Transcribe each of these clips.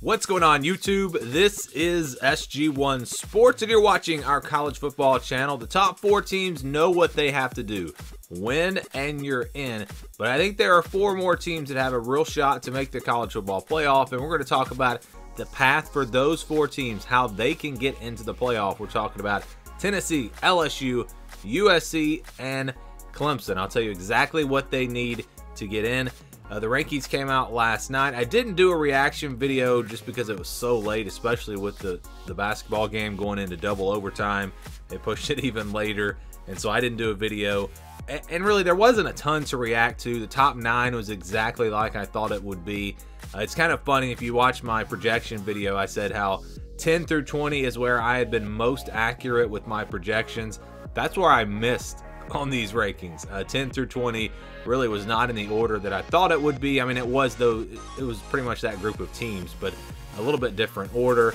What's going on, YouTube? This is SG1 Sports. If you're watching our college football channel, the top 4 teams know what they have to do. Win and you're in. But I think there are 4 more teams that have a real shot to make the college football playoff, and we're going to talk about the path for those 4 teams, how they can get into the playoff. We're talking about Tennessee, LSU, USC, and Clemson. I'll tell you exactly what they need to get in. The rankings came out last night. I didn't do a reaction video just because it was so late, especially with the basketball game going into double overtime. They pushed it even later, and so I didn't do a video. And really, there wasn't a ton to react to. The top 9 was exactly like I thought it would be. It's kind of funny, if you watch my projection video, I said how 10 through 20 is where I had been most accurate with my projections. That's where I missed on these rankings. 10 through 20 really was not in the order that I thought it would be. I mean, it was, though. It was pretty much that group of teams, but a little bit different order.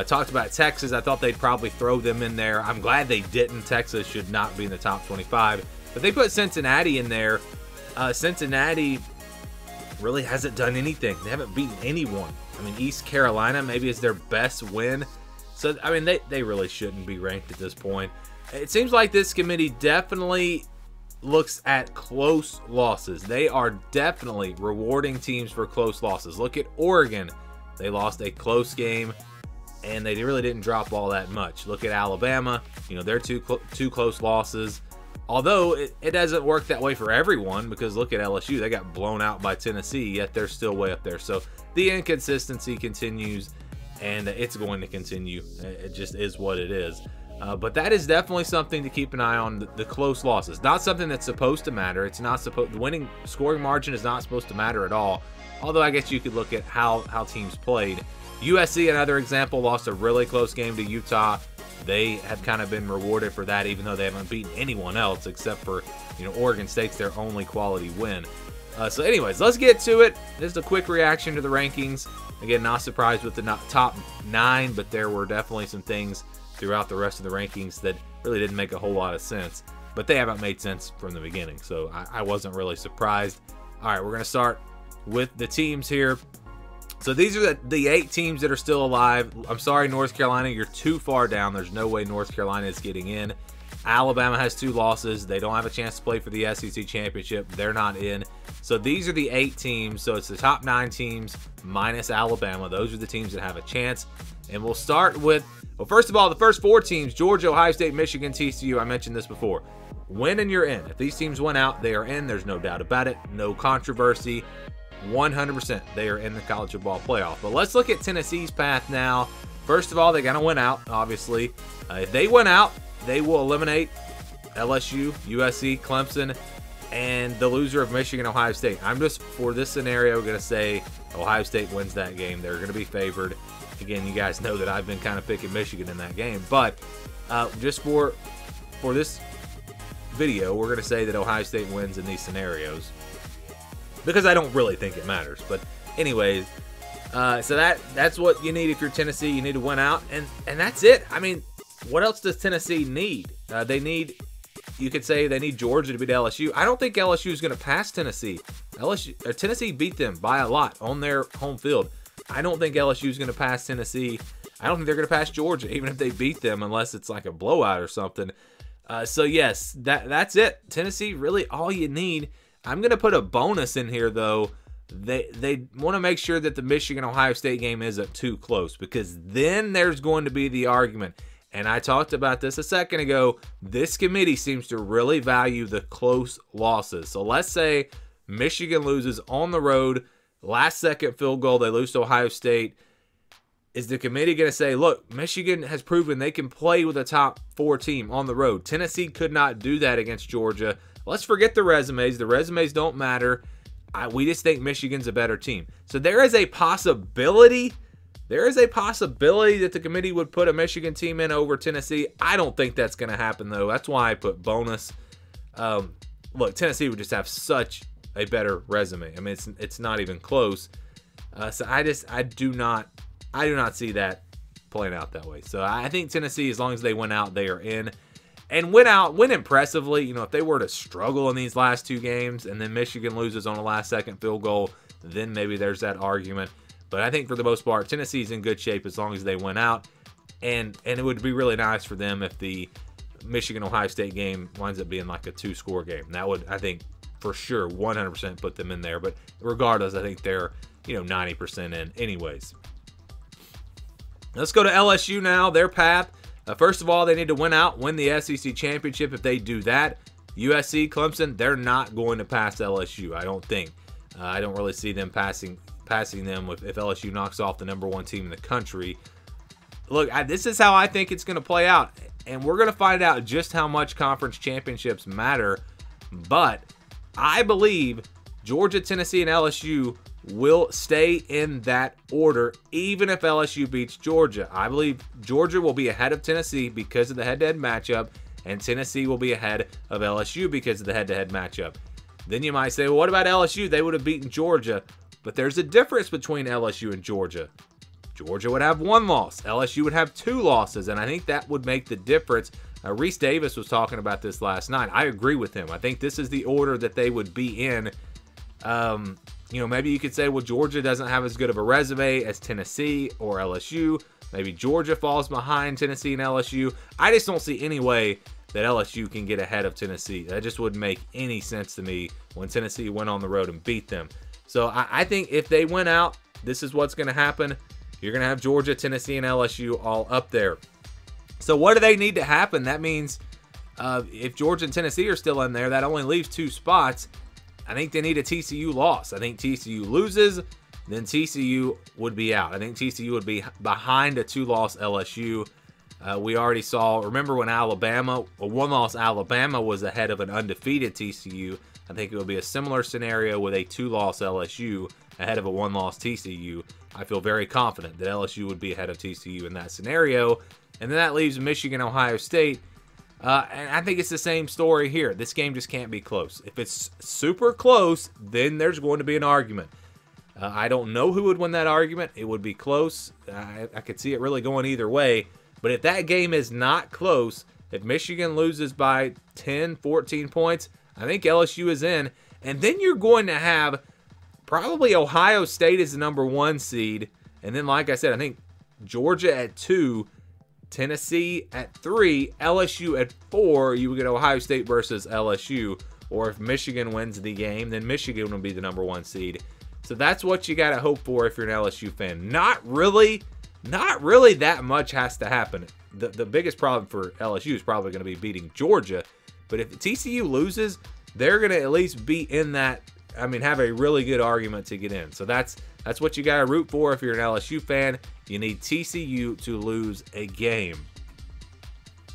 Talked about Texas. I thought they'd probably throw them in there. I'm glad they didn't. Texas should not be in the top 25, but they put Cincinnati in there. Cincinnati really hasn't done anything. They haven't beaten anyone. I mean, East Carolina maybe is their best win. So, I mean, they really shouldn't be ranked at this point. It seems like this committee definitely looks at close losses. They are definitely rewarding teams for close losses. Look at Oregon. They lost a close game, and they really didn't drop all that much. Look at Alabama. You know, they're two close losses. Although it doesn't work that way for everyone, because look at LSU. They got blown out by Tennessee, yet they're still way up there. So the inconsistency continues, and it's going to continue. It just is what it is. But that is definitely something to keep an eye on, the close losses. Not something that's supposed to matter. It's not supposed. The winning scoring margin is not supposed to matter at all. Although I guess you could look at how teams played. USC, another example, lost a really close game to Utah. They have kind of been rewarded for that, even though they haven't beaten anyone else except for, you know, Oregon State's their only quality win. So anyways, let's get to it. This is a quick reaction to the rankings. Again, not surprised with the top 9, but there were definitely some things throughout the rest of the rankings that really didn't make a whole lot of sense. But they haven't made sense from the beginning, so I wasn't really surprised. All right, we're going to start with the teams here. So these are the 8 teams that are still alive. I'm sorry, North Carolina, you're too far down. There's no way North Carolina is getting in. Alabama has 2 losses. They don't have a chance to play for the SEC championship. They're not in. So these are the 8 teams. So it's the top 9 teams minus Alabama. Those are the teams that have a chance. And we'll start with, well, first of all, the first 4 teams, Georgia, Ohio State, Michigan, TCU. I mentioned this before. Win and you're in. If these teams win out, they are in. There's no doubt about it. No controversy. 100% they are in the college football playoff. But let's look at Tennessee's path now. First of all, they're going to win out, obviously. If they win out, they will eliminate LSU, USC, Clemson, and the loser of Michigan, Ohio State. I'm just, for this scenario, going to say Ohio State wins that game. They're going to be favored. Again, you guys know that I've been kind of picking Michigan in that game. But just for this video, we're going to say that Ohio State wins in these scenarios, because I don't really think it matters. But anyways, so that's what you need if you're Tennessee. You need to win out, and that's it. I mean, what else does Tennessee need? They need, you could say they need Georgia to beat LSU. I don't think LSU is going to pass Tennessee. Tennessee beat them by a lot on their home field. I don't think LSU is going to pass Tennessee. I don't think they're going to pass Georgia, even if they beat them, unless it's like a blowout or something. So yes, that's it. Tennessee, really all you need. I'm going to put a bonus in here, though. They want to make sure that the Michigan-Ohio State game isn't too close, because then there's going to be the argument. And I talked about this a second ago. This committee seems to really value the close losses. So let's say Michigan loses on the road, last-second field goal, they lose to Ohio State. Is the committee going to say, look, Michigan has proven they can play with a top 4 team on the road. Tennessee could not do that against Georgia. Let's forget the resumes. The resumes don't matter. We just think Michigan's a better team. So there is a possibility. There is a possibility that the committee would put a Michigan team in over Tennessee. I don't think that's going to happen, though. That's why I put bonus. Look, Tennessee would just have such a better resume. I mean, it's not even close. So I do not see that playing out that way. So I think Tennessee, as long as they win out, they are in. And win impressively. You know, if they were to struggle in these last 2 games and then Michigan loses on a last-second field goal, then maybe there's that argument. But I think for the most part, Tennessee's in good shape as long as they win out. And it would be really nice for them if the Michigan-Ohio State game winds up being like a 2-score game. That would, I think, for sure, 100% put them in there. But regardless, I think they're, 90% in anyways. Let's go to LSU now, their path. First of all, they need to win the SEC championship. If they do that, USC, Clemson, they're not going to pass LSU, I don't think. I don't really see them passing them if LSU knocks off the #1 team in the country. Look, this is how I think it's going to play out. And we're going to find out just how much conference championships matter. But I believe Georgia, Tennessee, and LSU will stay in that order, even if LSU beats Georgia. I believe Georgia will be ahead of Tennessee because of the head-to-head matchup, and Tennessee will be ahead of LSU because of the head-to-head matchup. Then you might say, well, what about LSU? They would have beaten Georgia. But there's a difference between LSU and Georgia. Georgia would have 1 loss. LSU would have 2 losses, and I think that would make the difference. Reese Davis was talking about this last night. I agree with him. I think this is the order that they would be in. Maybe you could say, well, Georgia doesn't have as good of a resume as Tennessee or LSU. Maybe Georgia falls behind Tennessee and LSU. I just don't see any way that LSU can get ahead of Tennessee. That just wouldn't make any sense to me when Tennessee went on the road and beat them. So I think if they win out, this is what's going to happen. You're going to have Georgia, Tennessee, and LSU all up there. So what do they need to happen? That means if Georgia and Tennessee are still in there, that only leaves 2 spots. I think they need a TCU loss. I think TCU loses, then TCU would be out. I think TCU would be behind a 2-loss LSU. We already saw, remember when a 1-loss Alabama was ahead of an undefeated TCU. I think it would be a similar scenario with a 2-loss LSU ahead of a 1-loss TCU. I feel very confident that LSU would be ahead of TCU in that scenario. And then that leaves Michigan, Ohio State. And I think it's the same story here. This game just can't be close. If it's super close, then there's going to be an argument. I don't know who would win that argument. It would be close. I could see it really going either way. But if that game is not close, if Michigan loses by 10, 14 points, I think LSU is in. And then you're going to have probably Ohio State as the #1 seed. And then, like I said, I think Georgia at 2, Tennessee at 3, LSU at 4. You would get Ohio State versus LSU. Or if Michigan wins the game, then Michigan will be the #1 seed. So that's what you got to hope for if you're an LSU fan. Not really that much has to happen. The biggest problem for LSU is probably going to be beating Georgia. But if TCU loses, they're going to at least be in that, have a really good argument to get in. So that's what you got to root for if you're an LSU fan. You need TCU to lose a game.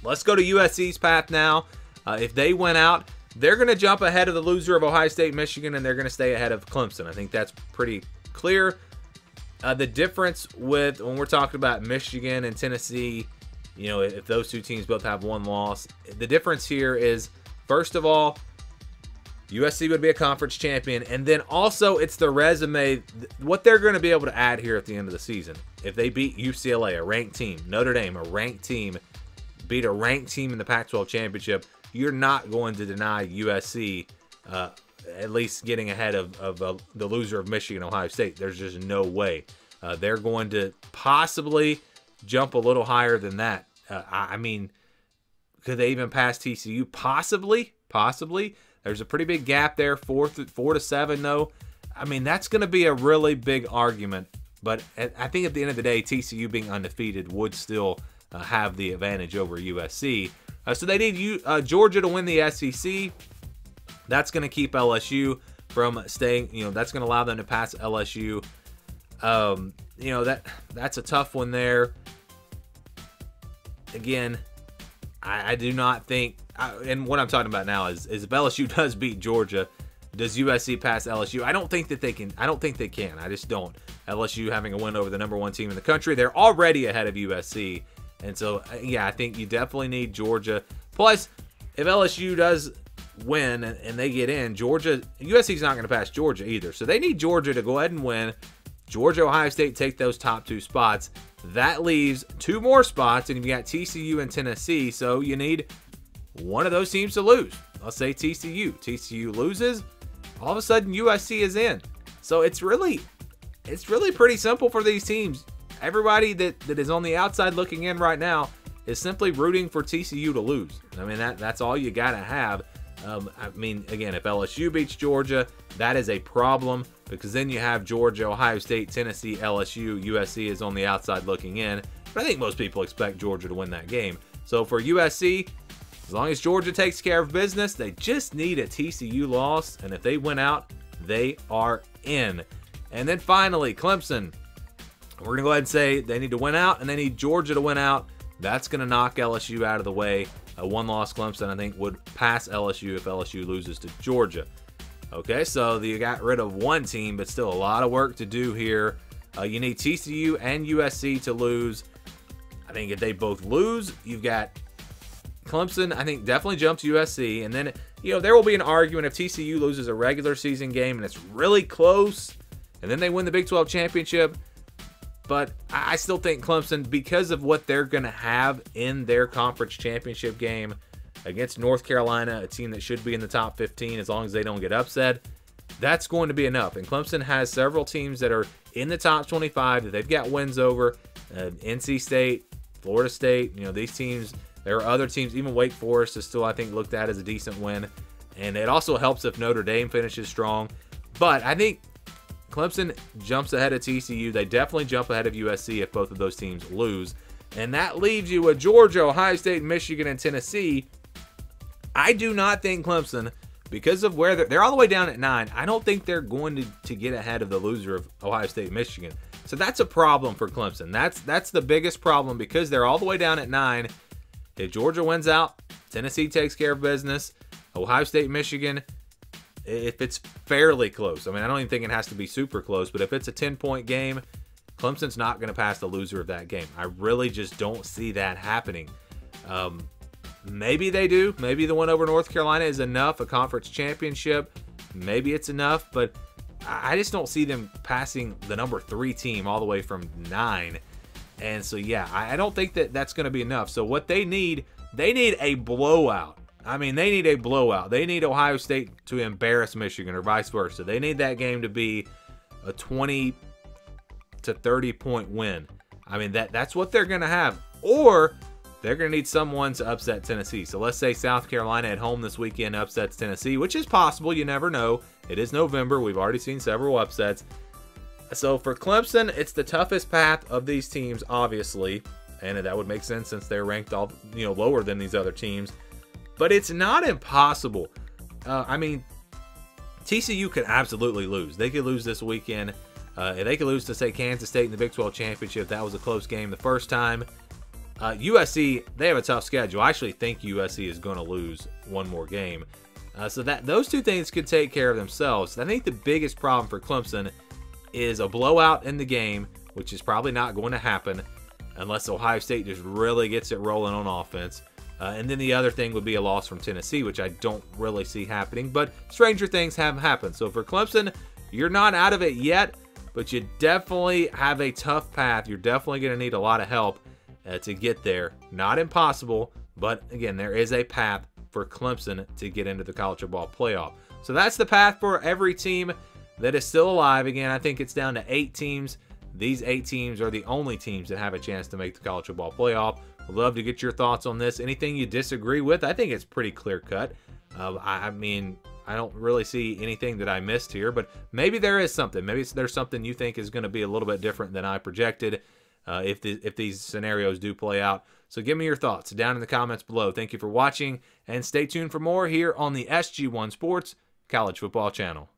Let's go to USC's path now. If they win out, they're going to jump ahead of the loser of Ohio State, Michigan, and they're going to stay ahead of Clemson. I think that's pretty clear. The difference with when we're talking about Michigan and Tennessee, if those 2 teams both have 1 loss, the difference here is, first of all, USC would be a conference champion, and then also it's the resume, what they're going to be able to add here at the end of the season. If they beat UCLA, a ranked team, Notre Dame, a ranked team, beat a ranked team in the Pac-12 championship, you're not going to deny USC at least getting ahead of the loser of Michigan, Ohio State. There's just no way. They're going to possibly jump a little higher than that. Could they even pass TCU? Possibly. There's a pretty big gap there, 4 to 7 though. That's going to be a really big argument. But I think at the end of the day, TCU being undefeated would still have the advantage over USC. So they need Georgia to win the SEC. That's going to keep LSU from staying. That's going to allow them to pass LSU. That's a tough one there. Again, I do not think. And what I'm talking about now is if LSU does beat Georgia, does USC pass LSU? I don't think that they can. I don't think they can. I just don't. LSU having a win over the #1 team in the country, they're already ahead of USC. And so, yeah, I think you definitely need Georgia. Plus, if LSU does win and they get in, USC's not going to pass Georgia either. So they need Georgia to go ahead and win. Georgia, Ohio State take those top 2 spots. That leaves 2 more spots, and you've got TCU and Tennessee. So you need one of those teams to lose. Let's say TCU. TCU loses. All of a sudden, USC is in. So it's really it's really pretty simple for these teams. Everybody that is on the outside looking in right now is simply rooting for TCU to lose. I mean, that's all you got to have. I mean, again, if LSU beats Georgia, that is a problem because then you have Georgia, Ohio State, Tennessee, LSU, USC is on the outside looking in. But I think most people expect Georgia to win that game. So for USC, as long as Georgia takes care of business, they just need a TCU loss. And if they win out, they are in. And then finally, Clemson. We're going to go ahead and say they need to win out and they need Georgia to win out. That's going to knock LSU out of the way. A one-loss Clemson, I think, would pass LSU if LSU loses to Georgia. Okay, so you got rid of one team, but still a lot of work to do here. You need TCU and USC to lose. I think if they both lose, you've got Clemson, I think, definitely jumps USC. And then, there will be an argument if TCU loses a regular season game and it's really close, and then they win the Big 12 championship. But I still think Clemson, because of what they're going to have in their conference championship game against North Carolina, a team that should be in the top 15 as long as they don't get upset, that's going to be enough. And Clemson has several teams that are in the top 25 that they've got wins over. NC State, Florida State, these teams, there are other teams, even Wake Forest is still, I think, looked at as a decent win. And it also helps if Notre Dame finishes strong. But I think Clemson jumps ahead of TCU. They definitely jump ahead of USC if both of those teams lose. And that leaves you with Georgia, Ohio State, Michigan, and Tennessee. I do not think Clemson, because of where they're all the way down at 9, I don't think they're going to get ahead of the loser of Ohio State, Michigan. So that's a problem for Clemson. That's the biggest problem because they're all the way down at 9. If Georgia wins out, Tennessee takes care of business. Ohio State, Michigan, if it's fairly close. I mean, I don't even think it has to be super close, but if it's a 10-point game, Clemson's not going to pass the loser of that game. I really just don't see that happening. Maybe they do. Maybe the win over North Carolina is enough, a conference championship. Maybe it's enough, but I just don't see them passing the number 3 team all the way from 9. And so, yeah, I don't think that's going to be enough. So what they need a blowout. I mean, they need a blowout. They need Ohio State to embarrass Michigan or vice versa. They need that game to be a 20 to 30-point win. I mean, that's what they're going to have. Or they're going to need someone to upset Tennessee. So let's say South Carolina at home this weekend upsets Tennessee, which is possible. You never know. It is November. We've already seen several upsets. So for Clemson, it's the toughest path of these teams, obviously. And that would make sense since they're ranked all lower than these other teams. But it's not impossible. I mean, TCU could absolutely lose. They could lose this weekend. They could lose to, say, Kansas State in the Big 12 championship. That was a close game the first time. USC, they have a tough schedule. I actually think USC is going to lose one more game. So those two things could take care of themselves. I think the biggest problem for Clemson is a blowout in the game, which is probably not going to happen unless Ohio State just really gets it rolling on offense. And then the other thing would be a loss from Tennessee, which I don't really see happening. But stranger things have happened. So for Clemson, you're not out of it yet, but you definitely have a tough path. You're definitely going to need a lot of help to get there. Not impossible, but again, there is a path for Clemson to get into the college football playoff. So that's the path for every team that is still alive. Again, I think it's down to 8 teams. These 8 teams are the only teams that have a chance to make the college football playoff. Would love to get your thoughts on this. Anything you disagree with? I think it's pretty clear cut. I mean, I don't really see anything that I missed here, but maybe there is something. Maybe there's something you think is going to be a little bit different than I projected if these scenarios do play out. So give me your thoughts down in the comments below. Thank you for watching, and stay tuned for more here on the SG1 Sports College Football Channel.